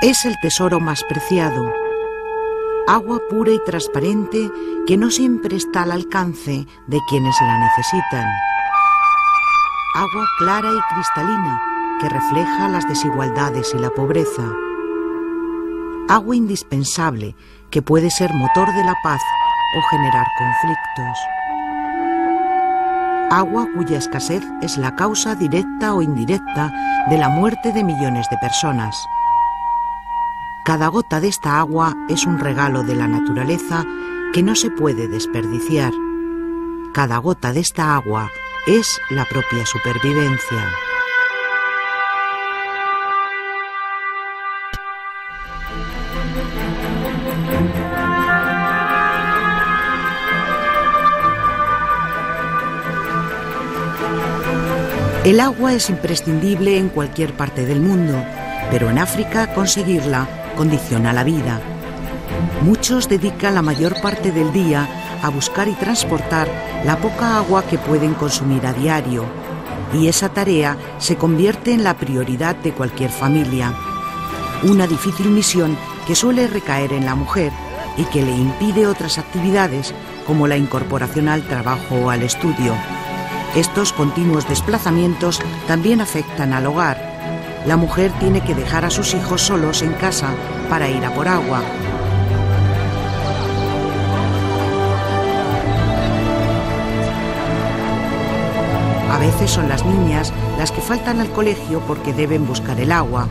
Es el tesoro más preciado. Agua pura y transparente que no siempre está al alcance de quienes la necesitan. Agua clara y cristalina que refleja las desigualdades y la pobreza. Agua indispensable que puede ser motor de la paz o generar conflictos. Agua cuya escasez es la causa directa o indirecta de la muerte de millones de personas. Cada gota de esta agua es un regalo de la naturaleza que no se puede desperdiciar. Cada gota de esta agua es la propia supervivencia. El agua es imprescindible en cualquier parte del mundo, pero en África conseguirla condiciona la vida. Muchos dedican la mayor parte del día a buscar y transportar la poca agua que pueden consumir a diario, y esa tarea se convierte en la prioridad de cualquier familia. Una difícil misión que suele recaer en la mujer y que le impide otras actividades como la incorporación al trabajo o al estudio. Estos continuos desplazamientos también afectan al hogar. La mujer tiene que dejar a sus hijos solos en casa para ir a por agua. A veces son las niñas las que faltan al colegio porque deben buscar el agua.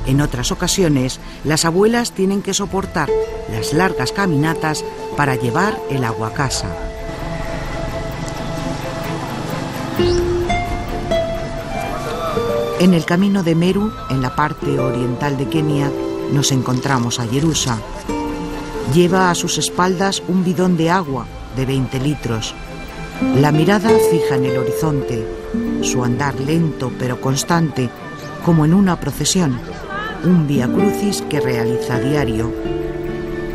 En otras ocasiones, las abuelas tienen que soportar las largas caminatas para llevar el agua a casa. En el camino de Meru, en la parte oriental de Kenia, nos encontramos a Yerusa. Lleva a sus espaldas un bidón de agua de 20 litros. La mirada fija en el horizonte, su andar lento pero constante, como en una procesión, un vía crucis que realiza a diario.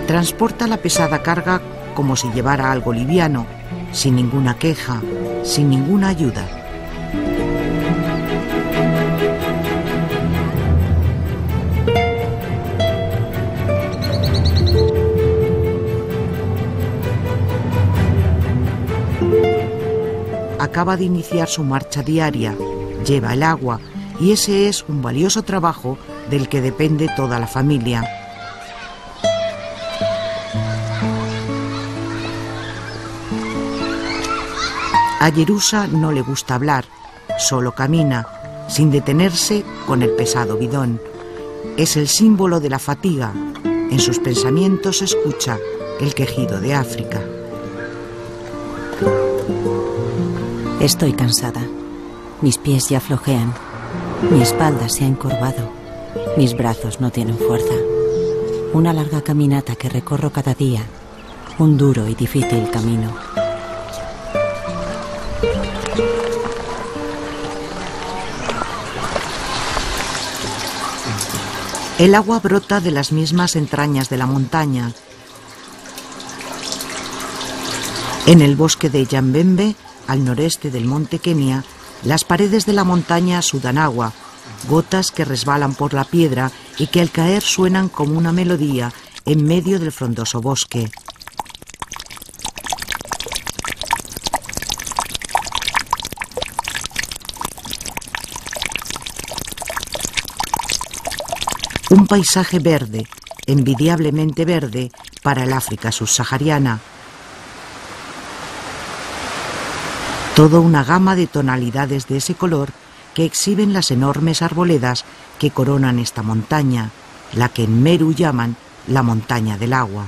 Transporta la pesada carga como si llevara algo liviano, sin ninguna queja, sin ninguna ayuda. Acaba de iniciar su marcha diaria, lleva el agua y ese es un valioso trabajo del que depende toda la familia. A Yerusa no le gusta hablar, solo camina, sin detenerse con el pesado bidón. Es el símbolo de la fatiga. En sus pensamientos se escucha el quejido de África. Estoy cansada. Mis pies ya flojean. Mi espalda se ha encorvado. Mis brazos no tienen fuerza. Una larga caminata que recorro cada día. Un duro y difícil camino. El agua brota de las mismas entrañas de la montaña. En el bosque de Yambembe, al noreste del monte Kenia, las paredes de la montaña sudan agua, gotas que resbalan por la piedra y que al caer suenan como una melodía en medio del frondoso bosque. Un paisaje verde, envidiablemente verde para el África subsahariana. Toda una gama de tonalidades de ese color que exhiben las enormes arboledas que coronan esta montaña, la que en Meru llaman la montaña del agua.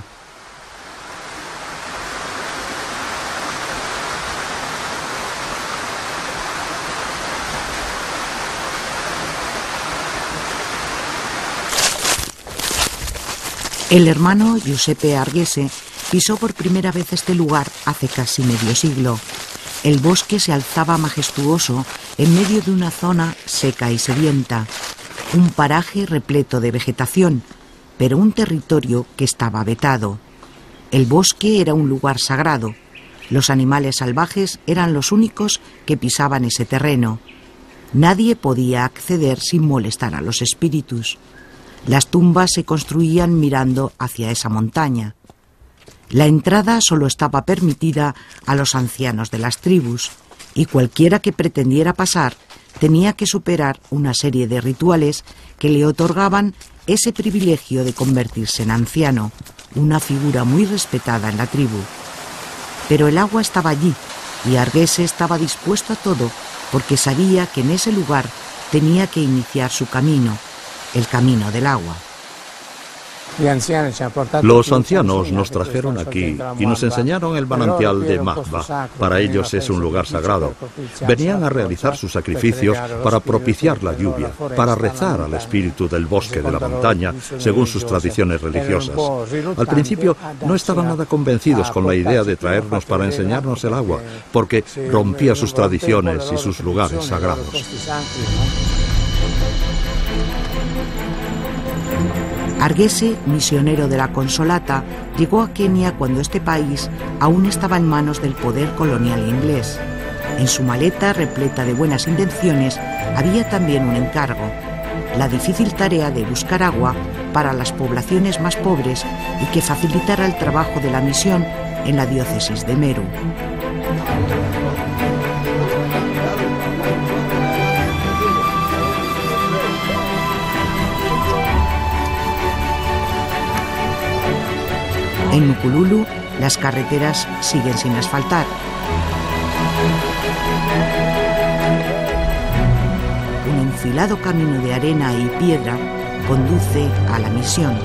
El hermano Giuseppe Arghese pisó por primera vez este lugar hace casi medio siglo. El bosque se alzaba majestuoso en medio de una zona seca y sedienta, un paraje repleto de vegetación, pero un territorio que estaba vetado. El bosque era un lugar sagrado. Los animales salvajes eran los únicos que pisaban ese terreno. Nadie podía acceder sin molestar a los espíritus. Las tumbas se construían mirando hacia esa montaña. La entrada solo estaba permitida a los ancianos de las tribus, y cualquiera que pretendiera pasar tenía que superar una serie de rituales que le otorgaban ese privilegio de convertirse en anciano, una figura muy respetada en la tribu. Pero el agua estaba allí, y Argese estaba dispuesto a todo porque sabía que en ese lugar tenía que iniciar su camino, el camino del agua. Los ancianos nos trajeron aquí y nos enseñaron el manantial de Magba. Para ellos es un lugar sagrado. Venían a realizar sus sacrificios para propiciar la lluvia, para rezar al espíritu del bosque de la montaña, según sus tradiciones religiosas. Al principio no estaban nada convencidos con la idea de traernos para enseñarnos el agua, porque rompía sus tradiciones y sus lugares sagrados. Argese, misionero de la Consolata, llegó a Kenia cuando este país aún estaba en manos del poder colonial inglés. En su maleta, repleta de buenas intenciones, había también un encargo: la difícil tarea de buscar agua para las poblaciones más pobres y que facilitara el trabajo de la misión en la diócesis de Meru. En Nukululu, las carreteras siguen sin asfaltar. Un enfilado camino de arena y piedra conduce a la misión.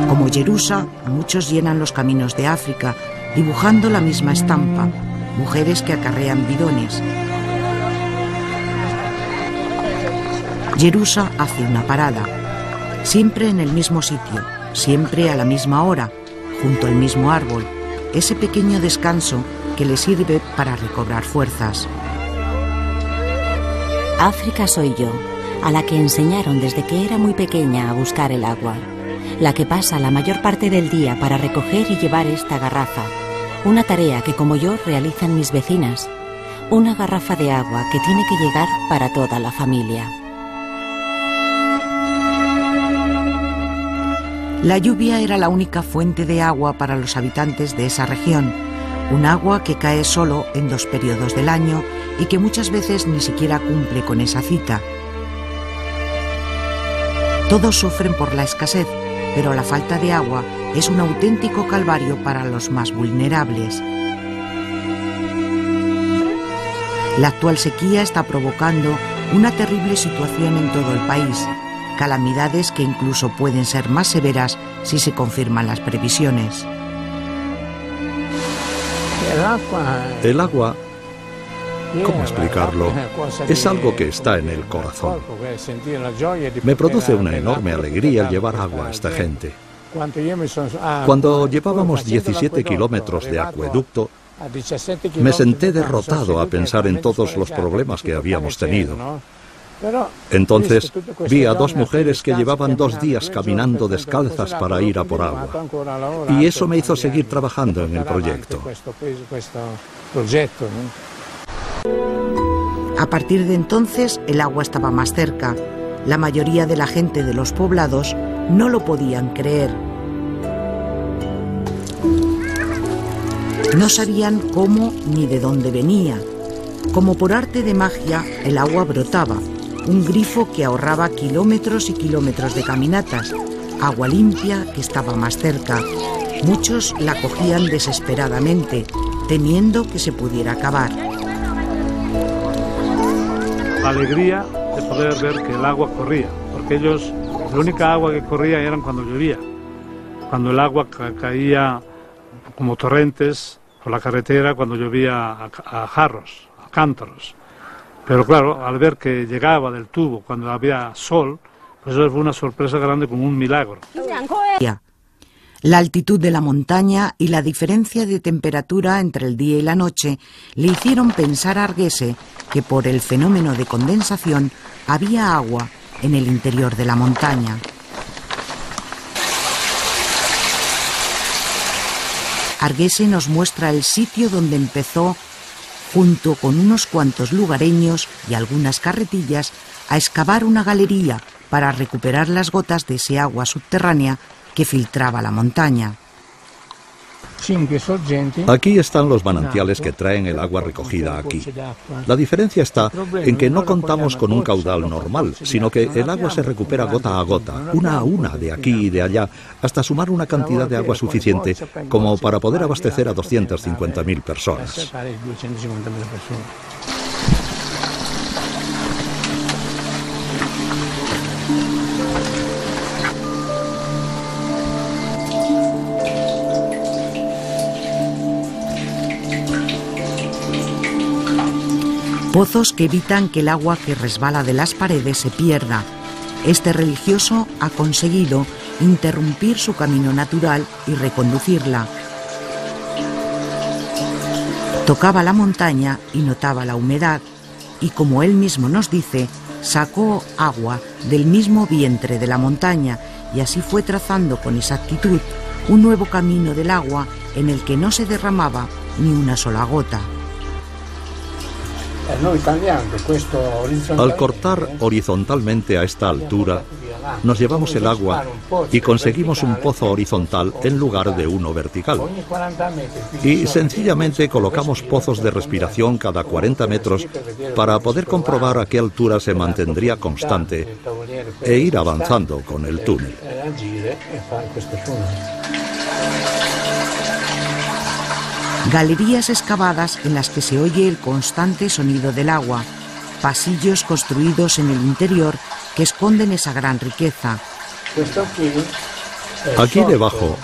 Como Jerusa, muchos llenan los caminos de África, dibujando la misma estampa: mujeres que acarrean bidones. Jerusa hace una parada, siempre en el mismo sitio, siempre a la misma hora, junto al mismo árbol, ese pequeño descanso que le sirve para recobrar fuerzas. África soy yo, a la que enseñaron desde que era muy pequeña a buscar el agua, la que pasa la mayor parte del día para recoger y llevar esta garrafa. Una tarea que, como yo, realizan mis vecinas. Una garrafa de agua que tiene que llegar para toda la familia. La lluvia era la única fuente de agua para los habitantes de esa región. Un agua que cae solo en 2 periodos del año y que muchas veces ni siquiera cumple con esa cita. Todos sufren por la escasez, pero la falta de agua es un auténtico calvario para los más vulnerables. La actual sequía está provocando una terrible situación en todo el país, calamidades que incluso pueden ser más severas si se confirman las previsiones. El agua, ¿cómo explicarlo? Es algo que está en el corazón. Me produce una enorme alegría llevar agua a esta gente. Cuando llevábamos 17 kilómetros de acueducto, me senté derrotado a pensar en todos los problemas que habíamos tenido. Entonces vi a 2 mujeres que llevaban 2 días caminando descalzas para ir a por agua. Y eso me hizo seguir trabajando en el proyecto. A partir de entonces, el agua estaba más cerca. La mayoría de la gente de los poblados no lo podían creer. No sabían cómo ni de dónde venía. Como por arte de magia, el agua brotaba, un grifo que ahorraba kilómetros y kilómetros de caminatas, agua limpia que estaba más cerca. Muchos la cogían desesperadamente, temiendo que se pudiera acabar. La alegría de poder ver que el agua corría, porque ellos, la única agua que corría eran cuando llovía, cuando el agua caía como torrentes por la carretera, cuando llovía a jarros, a cántaros. Pero claro, al ver que llegaba del tubo cuando había sol, pues eso fue una sorpresa grande, como un milagro. La altitud de la montaña y la diferencia de temperatura entre el día y la noche le hicieron pensar a Argese que por el fenómeno de condensación había agua en el interior de la montaña. Arguese nos muestra el sitio donde empezó, junto con unos cuantos lugareños y algunas carretillas, a excavar una galería para recuperar las gotas de ese agua subterránea que filtraba la montaña. Aquí están los manantiales que traen el agua recogida aquí. La diferencia está en que no contamos con un caudal normal, sino que el agua se recupera gota a gota, una a una, de aquí y de allá, hasta sumar una cantidad de agua suficiente como para poder abastecer a 250.000 personas. Pozos que evitan que el agua que resbala de las paredes se pierda. Este religioso ha conseguido interrumpir su camino natural y reconducirla. Tocaba la montaña y notaba la humedad, y como él mismo nos dice, sacó agua del mismo vientre de la montaña, y así fue trazando con exactitud un nuevo camino del agua en el que no se derramaba ni una sola gota. Al cortar horizontalmente a esta altura, nos llevamos el agua y conseguimos un pozo horizontal en lugar de uno vertical. Y sencillamente colocamos pozos de respiración cada 40 metros para poder comprobar a qué altura se mantendría constante e ir avanzando con el túnel. Galerías excavadas en las que se oye el constante sonido del agua, pasillos construidos en el interior que esconden esa gran riqueza. Aquí debajo,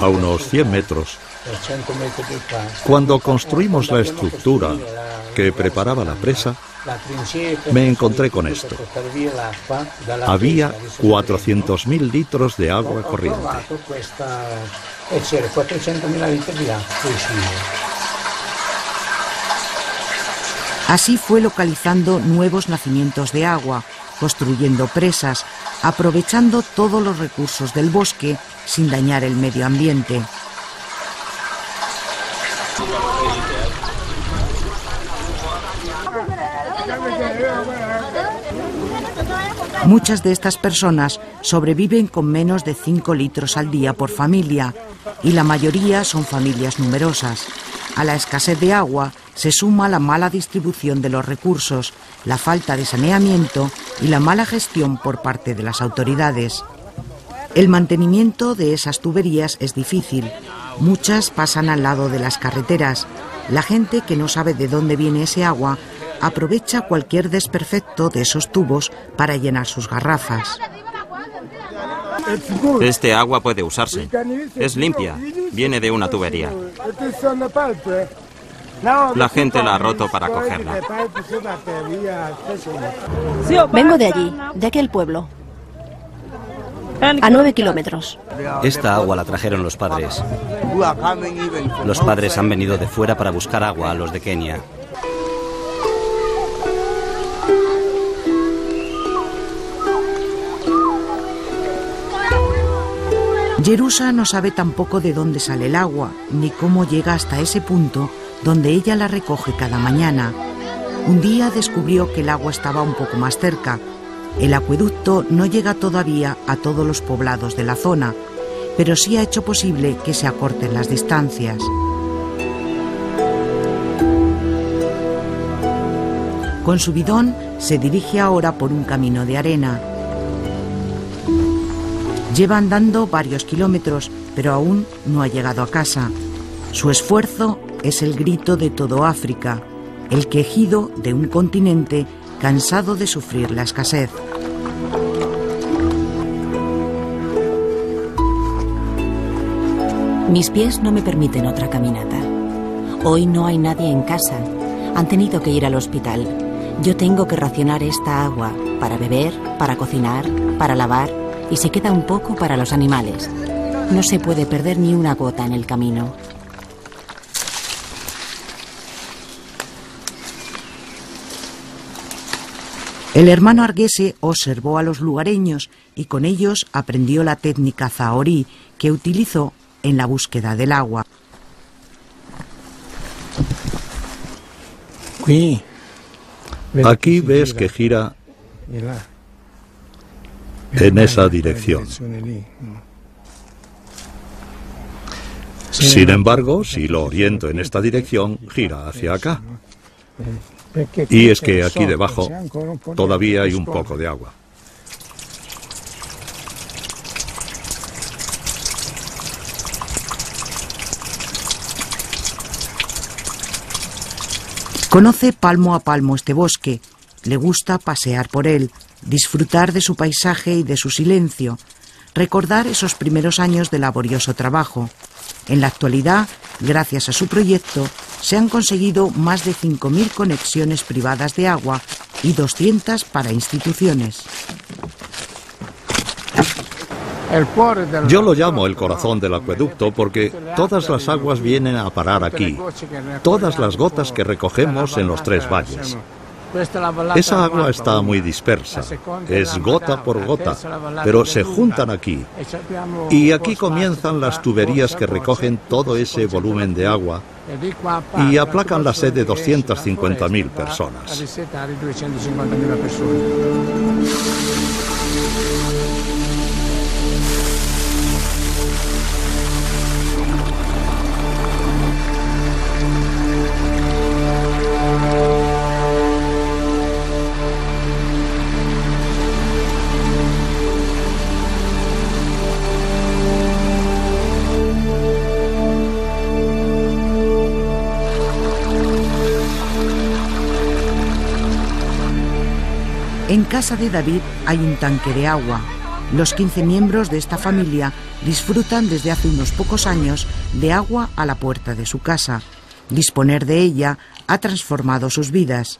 a unos 100 metros, cuando construimos la estructura que preparaba la presa, me encontré con esto. Había 400.000 litros de agua corriente. Así fue localizando nuevos nacimientos de agua, construyendo presas, aprovechando todos los recursos del bosque sin dañar el medio ambiente. Muchas de estas personas sobreviven con menos de 5 litros al día por familia, y la mayoría son familias numerosas. A la escasez de agua se suma la mala distribución de los recursos, la falta de saneamiento y la mala gestión por parte de las autoridades. El mantenimiento de esas tuberías es difícil. Muchas pasan al lado de las carreteras. La gente que no sabe de dónde viene ese agua aprovecha cualquier desperfecto de esos tubos para llenar sus garrafas. Este agua puede usarse. Es limpia. Viene de una tubería. La gente la ha roto para cogerla. Vengo de allí, de aquel pueblo. A 9 kilómetros. Esta agua la trajeron los padres. Los padres han venido de fuera para buscar agua a los de Kenia. Yerusa no sabe tampoco de dónde sale el agua, ni cómo llega hasta ese punto donde ella la recoge cada mañana. Un día descubrió que el agua estaba un poco más cerca. El acueducto no llega todavía a todos los poblados de la zona, pero sí ha hecho posible que se acorten las distancias. Con su bidón se dirige ahora por un camino de arena. Lleva andando varios kilómetros, pero aún no ha llegado a casa. Su esfuerzo es el grito de todo África, el quejido de un continente cansado de sufrir la escasez. Mis pies no me permiten otra caminata. Hoy no hay nadie en casa. Han tenido que ir al hospital. Yo tengo que racionar esta agua para beber, para cocinar, para lavar, y se queda un poco para los animales. No se puede perder ni una gota en el camino. El hermano Arguese observó a los lugareños y con ellos aprendió la técnica zahorí que utilizó en la búsqueda del agua. Aquí ves que gira en esa dirección. Sin embargo, si lo oriento en esta dirección, gira hacia acá. Y es que aquí debajo todavía hay un poco de agua. Conoce palmo a palmo este bosque, le gusta pasear por él, disfrutar de su paisaje y de su silencio, recordar esos primeros años de laborioso trabajo. En la actualidad, gracias a su proyecto, se han conseguido más de 5.000 conexiones privadas de agua y 200 para instituciones. Yo lo llamo el corazón del acueducto porque todas las aguas vienen a parar aquí, todas las gotas que recogemos en los 3 valles. Esa agua está muy dispersa, es gota por gota, pero se juntan aquí. Y aquí comienzan las tuberías que recogen todo ese volumen de agua y aplacan la sed de 250.000 personas. En casa de David hay un tanque de agua. Los 15 miembros de esta familia disfrutan desde hace unos pocos años de agua a la puerta de su casa. Disponer de ella ha transformado sus vidas.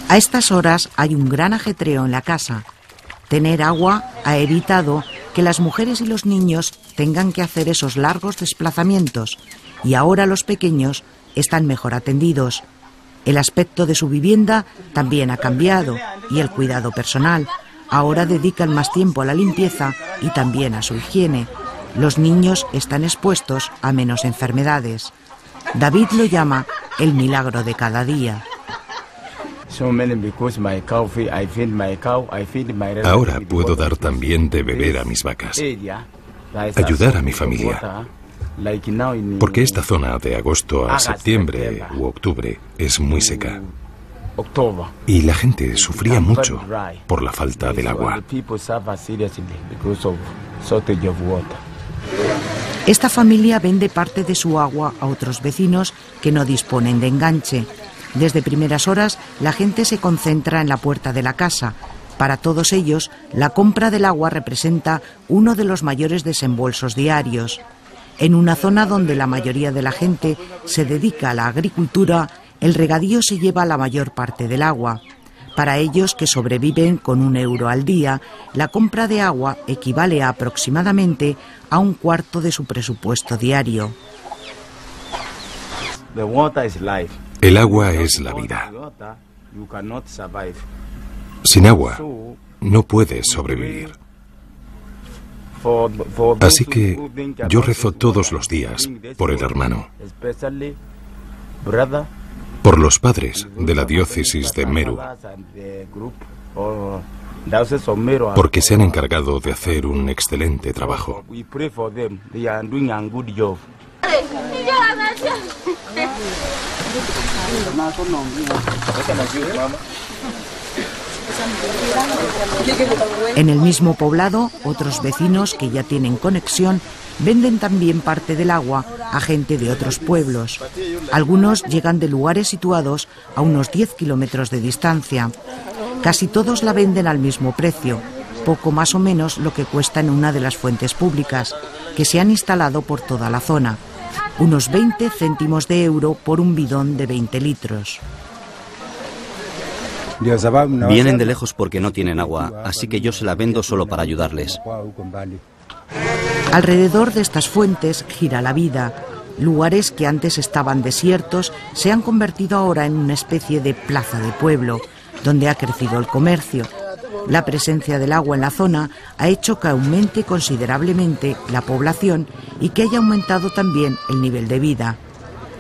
A estas horas hay un gran ajetreo en la casa. Tener agua ha evitado que las mujeres y los niños tengan que hacer esos largos desplazamientos, y ahora los pequeños están mejor atendidos. El aspecto de su vivienda también ha cambiado, y el cuidado personal. Ahora dedican más tiempo a la limpieza y también a su higiene. Los niños están expuestos a menos enfermedades. David lo llama el milagro de cada día. Ahora puedo dar también de beber a mis vacas, ayudar a mi familia. Porque esta zona de agosto a septiembre u octubre es muy seca. Y la gente sufría mucho por la falta del agua. Esta familia vende parte de su agua a otros vecinos que no disponen de enganche. Desde primeras horas, la gente se concentra en la puerta de la casa. Para todos ellos, la compra del agua representa uno de los mayores desembolsos diarios. En una zona donde la mayoría de la gente se dedica a la agricultura, el regadío se lleva la mayor parte del agua. Para ellos, que sobreviven con €1 al día, la compra de agua equivale a aproximadamente a un cuarto de su presupuesto diario. El agua es la vida. Sin agua no puedes sobrevivir. Así que yo rezo todos los días por el hermano, por los padres de la diócesis de Meru, porque se han encargado de hacer un excelente trabajo. En el mismo poblado, otros vecinos que ya tienen conexión venden también parte del agua a gente de otros pueblos. Algunos llegan de lugares situados a unos 10 kilómetros de distancia. Casi todos la venden al mismo precio, poco más o menos lo que cuesta en una de las fuentes públicas, que se han instalado por toda la zona. Unos 20 céntimos de euro por un bidón de 20 litros. Vienen de lejos porque no tienen agua, así que yo se la vendo solo para ayudarles. Alrededor de estas fuentes gira la vida. Lugares que antes estaban desiertos se han convertido ahora en una especie de plaza de pueblo, donde ha crecido el comercio. La presencia del agua en la zona ha hecho que aumente considerablemente la población y que haya aumentado también el nivel de vida.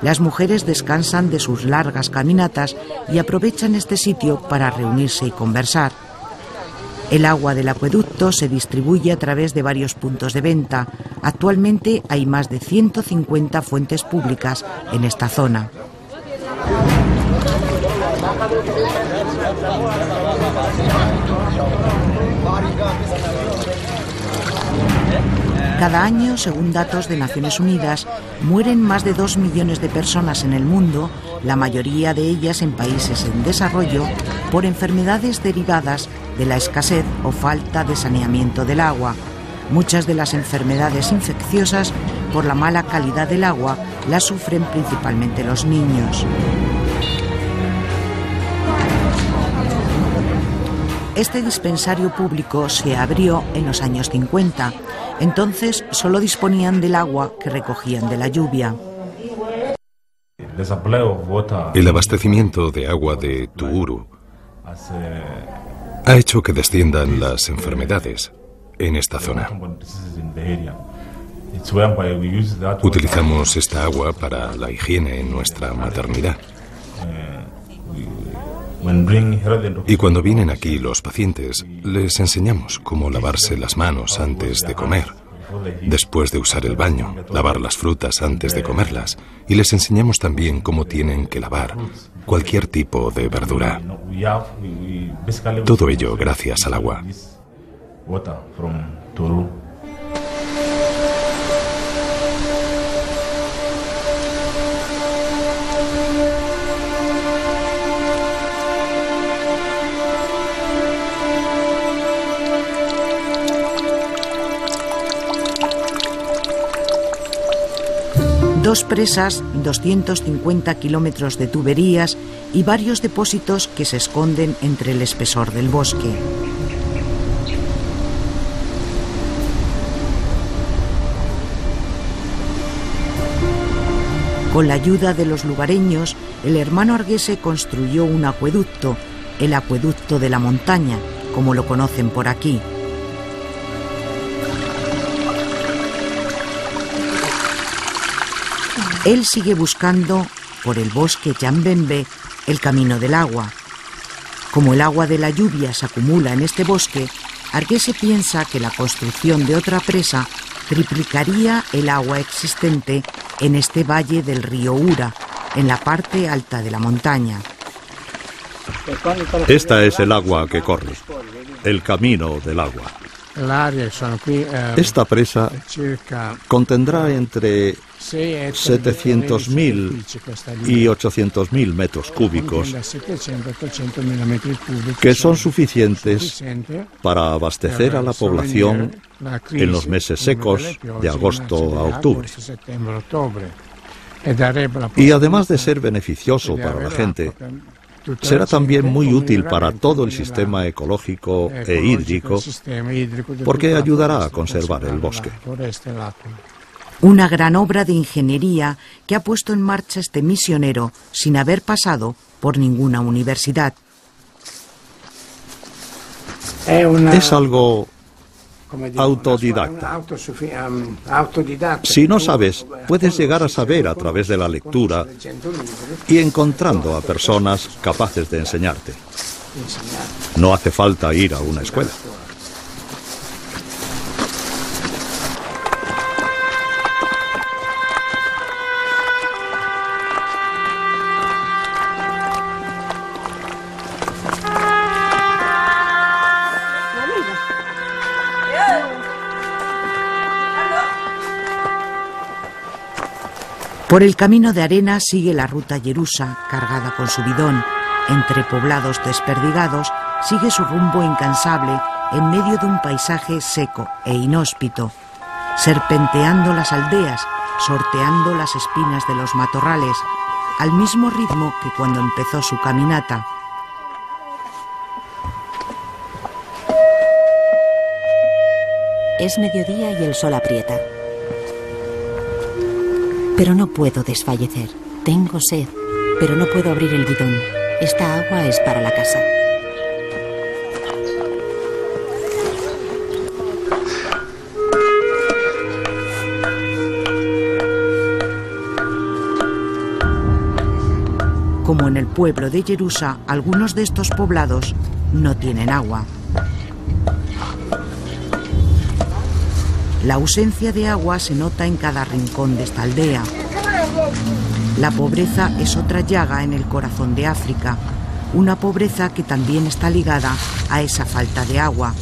Las mujeres descansan de sus largas caminatas y aprovechan este sitio para reunirse y conversar. El agua del acueducto se distribuye a través de varios puntos de venta. Actualmente hay más de 150 fuentes públicas en esta zona. Cada año, según datos de Naciones Unidas, mueren más de 2 millones de personas en el mundo, la mayoría de ellas en países en desarrollo, por enfermedades derivadas de la escasez o falta de saneamiento del agua. Muchas de las enfermedades infecciosas, por la mala calidad del agua, las sufren principalmente los niños. Este dispensario público se abrió en los años 50. Entonces solo disponían del agua que recogían de la lluvia. El abastecimiento de agua de Tuuru ha hecho que desciendan las enfermedades en esta zona. Utilizamos esta agua para la higiene en nuestra maternidad. Y cuando vienen aquí los pacientes, les enseñamos cómo lavarse las manos antes de comer, después de usar el baño, lavar las frutas antes de comerlas, y les enseñamos también cómo tienen que lavar cualquier tipo de verdura. Todo ello gracias al agua. Dos presas, 250 kilómetros de tuberías y varios depósitos que se esconden entre el espesor del bosque. Con la ayuda de los lugareños, el hermano Arguese construyó un acueducto, el acueducto de la montaña, como lo conocen por aquí. Él sigue buscando, por el bosque Yambembe, el camino del agua. Como el agua de la lluvia se acumula en este bosque, Arguese piensa que la construcción de otra presa triplicaría el agua existente en este valle del río Ura, en la parte alta de la montaña. Esta es el agua que corre, el camino del agua. Esta presa contendrá entre 700.000 y 800.000 metros cúbicos, que son suficientes para abastecer a la población en los meses secos de agosto a octubre. Y además de ser beneficioso para la gente, será también muy útil para todo el sistema ecológico e hídrico, porque ayudará a conservar el bosque. Una gran obra de ingeniería que ha puesto en marcha este misionero sin haber pasado por ninguna universidad. Es algo autodidacta. Si no sabes, puedes llegar a saber a través de la lectura y encontrando a personas capaces de enseñarte. No hace falta ir a una escuela. Por el camino de arena sigue la ruta Yerusa, cargada con su bidón. Entre poblados desperdigados, sigue su rumbo incansable en medio de un paisaje seco e inhóspito, serpenteando las aldeas, sorteando las espinas de los matorrales, al mismo ritmo que cuando empezó su caminata. Es mediodía y el sol aprieta. Pero no puedo desfallecer. Tengo sed, pero no puedo abrir el bidón. Esta agua es para la casa. Como en el pueblo de Jerusa, algunos de estos poblados no tienen agua. La ausencia de agua se nota en cada rincón de esta aldea. La pobreza es otra llaga en el corazón de África, una pobreza que también está ligada a esa falta de agua.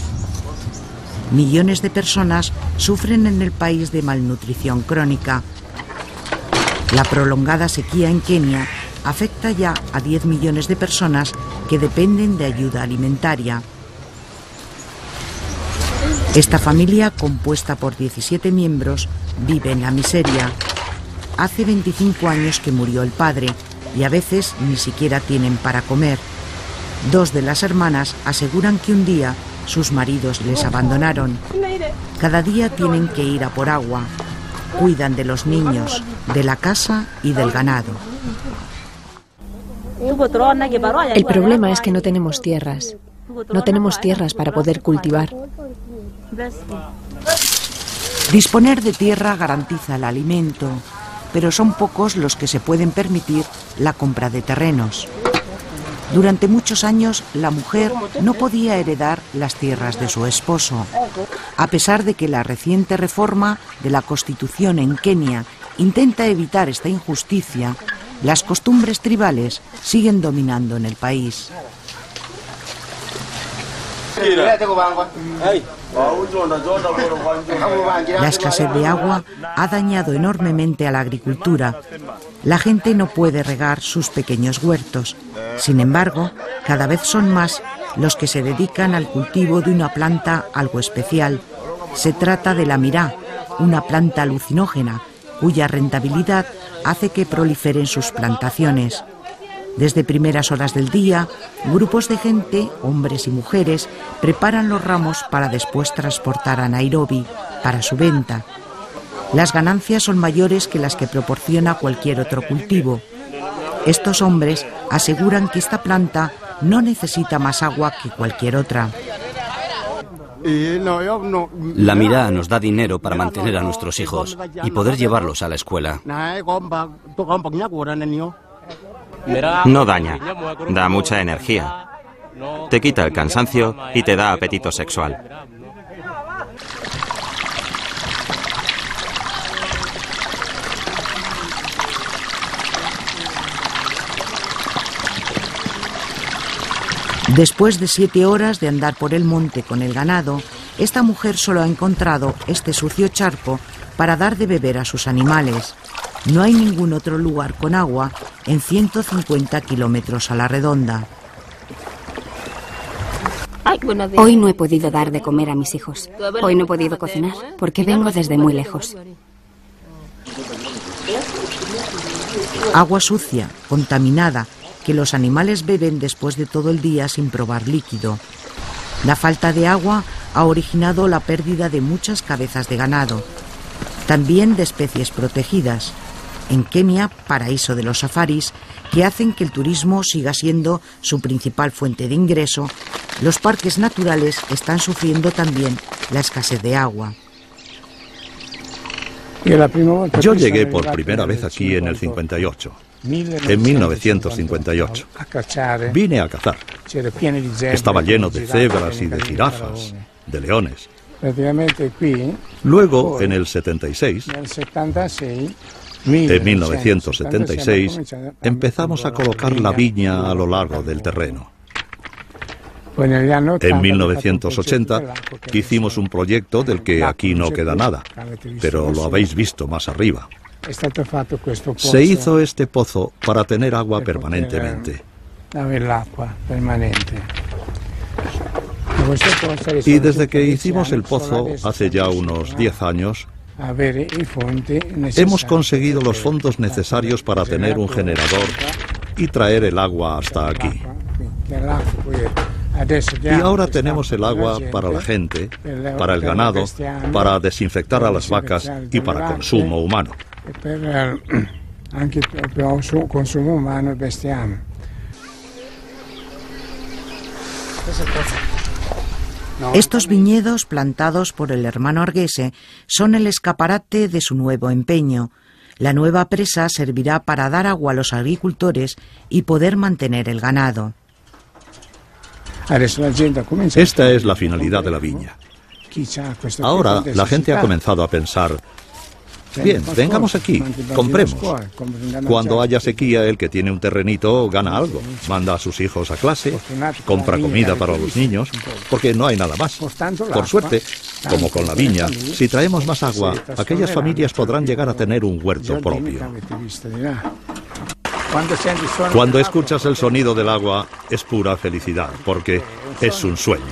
Millones de personas sufren en el país de malnutrición crónica. La prolongada sequía en Kenia afecta ya a 10 millones de personas que dependen de ayuda alimentaria. Esta familia, compuesta por 17 miembros, vive en la miseria. Hace 25 años que murió el padre y a veces ni siquiera tienen para comer. 2 de las hermanas aseguran que un día sus maridos les abandonaron. Cada día tienen que ir a por agua. Cuidan de los niños, de la casa y del ganado. El problema es que no tenemos tierras. No tenemos tierras para poder cultivar. Disponer de tierra garantiza el alimento, pero son pocos los que se pueden permitir la compra de terrenos. Durante muchos años, la mujer no podía heredar las tierras de su esposo. A pesar de que la reciente reforma de la Constitución en Kenia intenta evitar esta injusticia, las costumbres tribales siguen dominando en el país. La escasez de agua ha dañado enormemente a la agricultura. La gente no puede regar sus pequeños huertos. Sin embargo, cada vez son más los que se dedican al cultivo de una planta algo especial. Se trata de la mirá, una planta alucinógena, cuya rentabilidad hace que proliferen sus plantaciones. Desde primeras horas del día, grupos de gente, hombres y mujeres, preparan los ramos para después transportar a Nairobi para su venta. Las ganancias son mayores que las que proporciona cualquier otro cultivo. Estos hombres aseguran que esta planta no necesita más agua que cualquier otra. La mirá nos da dinero para mantener a nuestros hijos y poder llevarlos a la escuela. No daña, da mucha energía. Te quita el cansancio y te da apetito sexual. Después de 7 horas de andar por el monte con el ganado, esta mujer solo ha encontrado este sucio charco para dar de beber a sus animales. No hay ningún otro lugar con agua en 150 kilómetros a la redonda. Hoy no he podido dar de comer a mis hijos. Hoy no he podido cocinar porque vengo desde muy lejos. Agua sucia, contaminada, que los animales beben después de todo el día sin probar líquido. La falta de agua ha originado la pérdida de muchas cabezas de ganado, también de especies protegidas. En Kenia, paraíso de los safaris, que hacen que el turismo siga siendo su principal fuente de ingreso, los parques naturales están sufriendo también la escasez de agua. Yo llegué por primera vez aquí en el 58, en 1958. Vine a cazar. Estaba lleno de cebras y de jirafas, de leones. Luego, en el 76, en 1976, empezamos a colocar la viña a lo largo del terreno. En 1980 hicimos un proyecto del que aquí no queda nada, pero lo habéis visto más arriba. Se hizo este pozo para tener agua permanentemente. Y desde que hicimos el pozo, hace ya unos 10 años, hemos conseguido los fondos necesarios para tener un generador y traer el agua hasta aquí. Y ahora tenemos el agua para la gente, para el ganado, para desinfectar a las vacas y para consumo humano. Estos viñedos plantados por el hermano Arguese son el escaparate de su nuevo empeño. La nueva presa servirá para dar agua a los agricultores y poder mantener el ganado. Esta es la finalidad de la viña. Ahora la gente ha comenzado a pensar: bien, vengamos aquí, compremos. Cuando haya sequía, el que tiene un terrenito gana algo. Manda a sus hijos a clase, compra comida para los niños, porque no hay nada más. Por suerte, como con la viña, si traemos más agua, aquellas familias podrán llegar a tener un huerto propio. Cuando escuchas el sonido del agua, es pura felicidad, porque es un sueño.